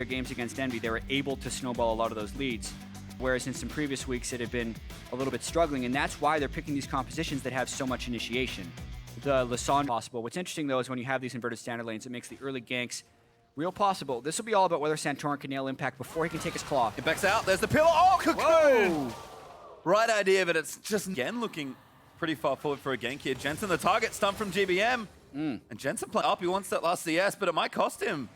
games against Envy, they were able to snowball a lot of those leads. Whereas in some previous weeks, it had been a little bit struggling, and that's why they're picking these compositions that have so much initiation. The Lasan possible. What's interesting, though, is when you have these inverted standard lanes, it makes the early ganks real possible. This will be all about whether Santorin can nail Impact before he can take his claw. Impact's out. There's the pillar. Oh, Cocoon! Whoa. Right idea, but it's just, again, looking pretty far forward for a gank here. Jensen, the target, stunned from GBM. And Jensen playing up. He wants that last CS, but it might cost him.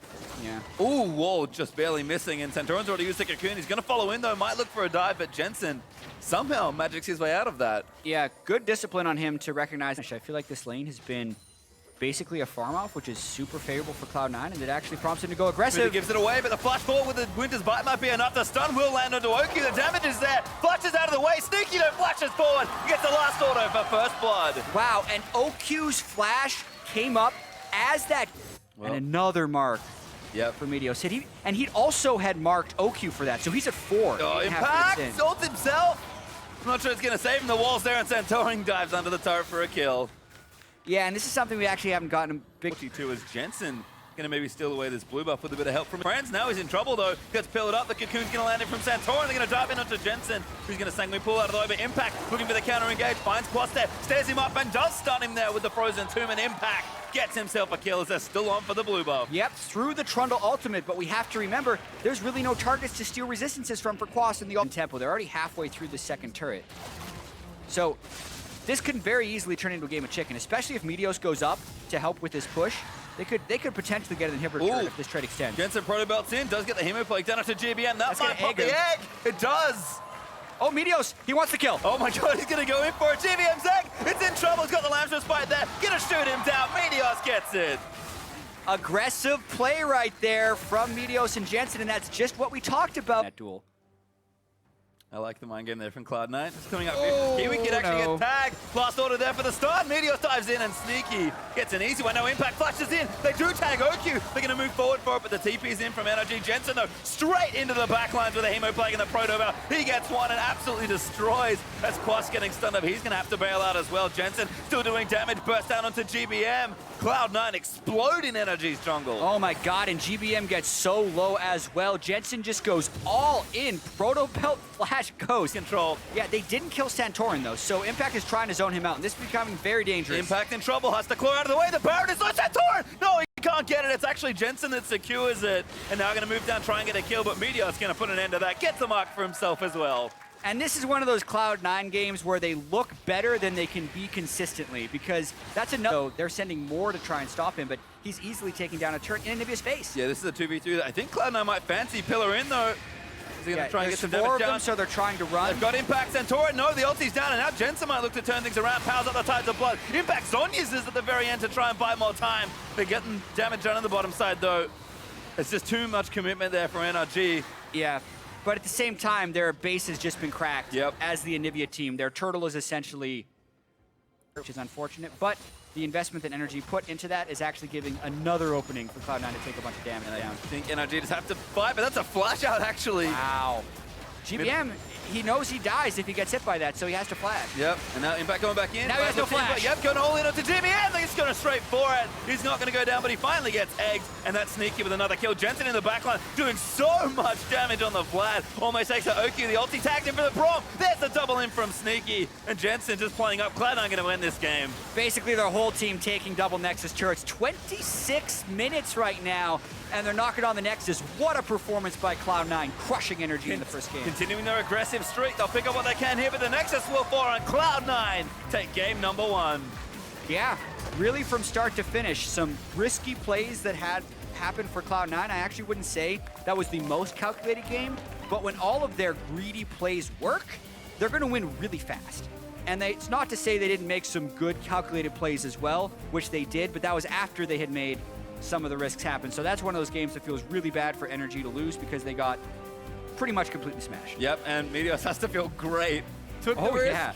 Yeah. Ooh, wall just barely missing, and Santorin's already used the Cocoon. He's going to follow in, though. Might look for a dive, but Jensen somehow magics his way out of that. Yeah, good discipline on him to recognize. I feel like this lane has been basically a farm-off, which is super favorable for Cloud9, and it actually prompts him to go aggressive. He gives it away, but the flash forward with the Winter's Bite might be enough. The stun will land onto Oki. The damage is there. Flashes out of the way. Sneaky though flashes forward. He gets the last auto for first blood. Wow, and OQ's flash came up as that, and another mark. Yep. For Meteos hit. And he also had marked OQ for that, so he's at 4. Oh, Impact ults himself. I'm not sure it's going to save him. The wall's there, and Santorin dives under the turret for a kill. Yeah, and this is something we actually haven't gotten a big... 42 is Jensen going to maybe steal away this blue buff with a bit of help from friends. Now he's in trouble, though. Gets pillared up. The Cocoon's going to land it from Santorin. They're going to dive in onto Jensen, who's going to sanguine pull out of the way. But Impact looking for the counter engage. Finds Quaster, stares him up, and does stun him there with the Frozen Tomb. And Impact gets himself a kill as they're still on for the blue buff. Yep, through the Trundle ultimate, but we have to remember, there's really no targets to steal resistances from for Quas in the tempo. They're already halfway through the second turret. So this could very easily turn into a game of chicken, especially if Meteos goes up to help with this push. They could potentially get an inhibitor turret if this trade extends. Jensen proto belts in, does get the Hemoplague down to GBM. That might pop the egg. It does. Oh, Meteos, he wants the kill. Oh my god, he's going to go in for it. GBM's egg, it's in trouble. He's got the Lamb's Spite there. Gonna shoot him down. Meteos gets it. Aggressive play right there from Meteos and Jensen, and that's just what we talked about. That duel. I like the mind game there from Cloud9. It's coming up. Kiwi Kid actually gets tagged. Last order there for the start. Meteos dives in and Sneaky gets an easy one. No Impact flashes in. They do tag OQ. They're going to move forward for it, but the TP's in from NRG. Jensen, though, straight into the backlines with a Hemoplague and the Proto Bell. He gets one and absolutely destroys as Quas getting stunned up. He's going to have to bail out as well. Jensen still doing damage. Burst down onto GBM. Cloud9 explode in NRG's jungle. Oh my god, and GBM gets so low as well. Jensen just goes all in. Proto Belt flash goes. Control. Yeah, they didn't kill Santorin though, so Impact is trying to zone him out, and this is becoming very dangerous. Impact in trouble, has to claw out of the way. The Baron is on Santorin! No, he can't get it. It's actually Jensen that secures it. And now going to move down, try and get a kill, but Meteos going to put an end to that. Gets a mark for himself as well. And this is one of those Cloud9 games where they look better than they can be consistently, because that's another. They're sending more to try and stop him, but he's easily taking down a turret in Anivia's face. Yeah, this is a 2v3 that I think Cloud9 might fancy pillar in though. They're going to try and get some damage four down. of them, so they're trying to run. They've got Impact, Santorin. No, the ulti's down, and now Jensen might look to turn things around. Powers up the Tides of Blood. Impact Zhonya's is at the very end to try and buy more time. They're getting damage done on the bottom side though. It's just too much commitment there from NRG. Yeah. But at the same time, their base has just been cracked as the Anivia team. Their turtle is essentially, which is unfortunate, but the investment that NRG put into that is actually giving another opening for Cloud9 to take a bunch of damage down. I think NRG just have to fight, but that's a flash out actually. Wow. GBM, he knows he dies if he gets hit by that, so he has to flash. Yep, and now Impact going back in. Now he has no flash. Yep, going all in onto GBM. He's going straight for it. He's not going to go down, but he finally gets egged, and that's Sneaky with another kill. Jensen in the backline doing so much damage on the Vlad. Almost takes out Oki. The ulti tagged him for the Brom. There's the double in from Sneaky, and Jensen just playing up. Cloud9 going to win this game. Basically, their whole team taking double Nexus turrets. 26 minutes right now, and they're knocking on the Nexus. What a performance by Cloud9, crushing energy in the first game. Continuing their aggressive streak, they'll pick up what they can here, but the Nexus will fall on Cloud9. Take game number 1. Yeah, really from start to finish, some risky plays that had happened for Cloud9. I actually wouldn't say that was the most calculated game, but when all of their greedy plays work, they're going to win really fast. And it's not to say they didn't make some good calculated plays as well, which they did, but that was after they had made some of the risks happen. So that's one of those games that feels really bad for NRG to lose because they got pretty much completely smashed. Yep, and Meteos has to feel great. Took the risk. Yeah.